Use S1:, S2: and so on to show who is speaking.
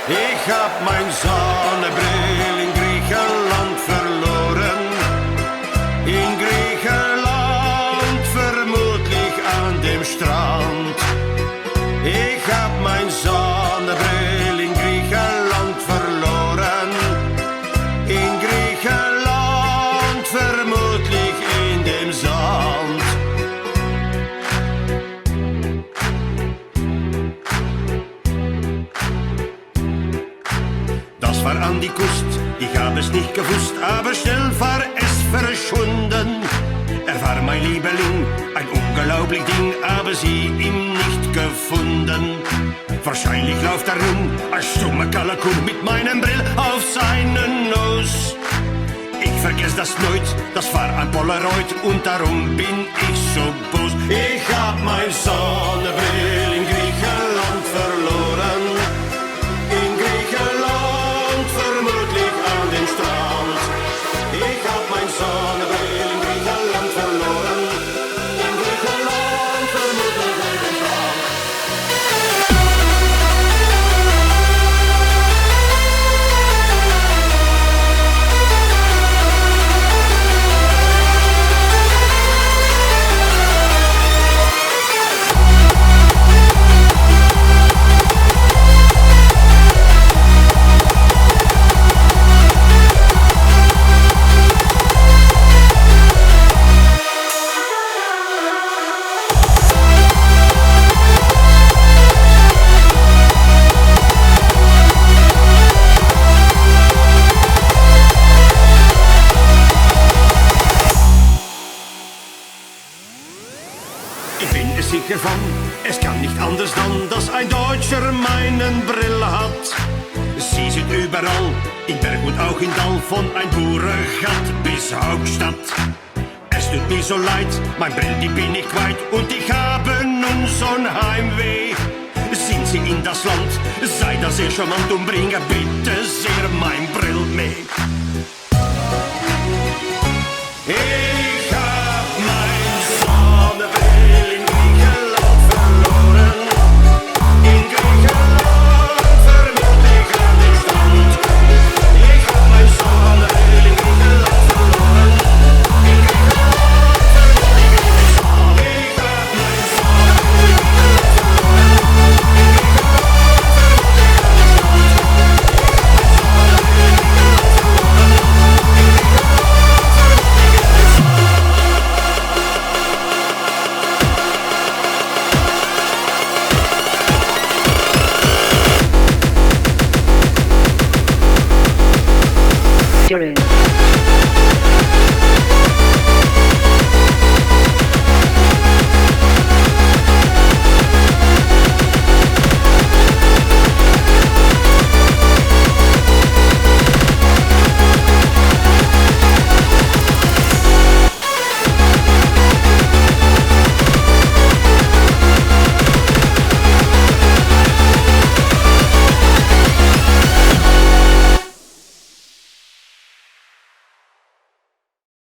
S1: Ich hab mein Sonnenbrill in Griechenland verloren. In Griechenland, vermutlich an dem Strand. Ich hab mein Sonnenbrill in Griechenland verloren. In Griechenland, vermutlich in dem Sand. Das war an die Kust, ich hab es nicht gewusst, aber schnell war es verschwunden. Er war mein Liebeling, ein unglaublich Ding, aber sie ihm nicht gefunden. Wahrscheinlich läuft er rum, als stumme Kalakun mit meinem Brill auf seinen Nuss. Ich vergess das nooit, das war ein Polaroid und darum bin ich so bös. Ich hab mein Sonnenbrill in Griechenland verloren. In Griechenland, vermutlich an den Strand. Ich hab mein Sonnenbrill in Griechenland verloren. In Griechenland, vermutlich an den Strand. Ich bin es sicher von, es kann nicht anders dann, dass ein Deutscher meinen Brill hat. Sie sind überall, in Berg und auch in Dal, von ein Bauerngat bis Hauptstadt. Es tut mir so leid, mein Brill, die bin ich quiet und ich habe nun so'n Heimweh. Sind Sie in das Land, sei da sehr charmant und bringe bitte sehr mein Brill mit.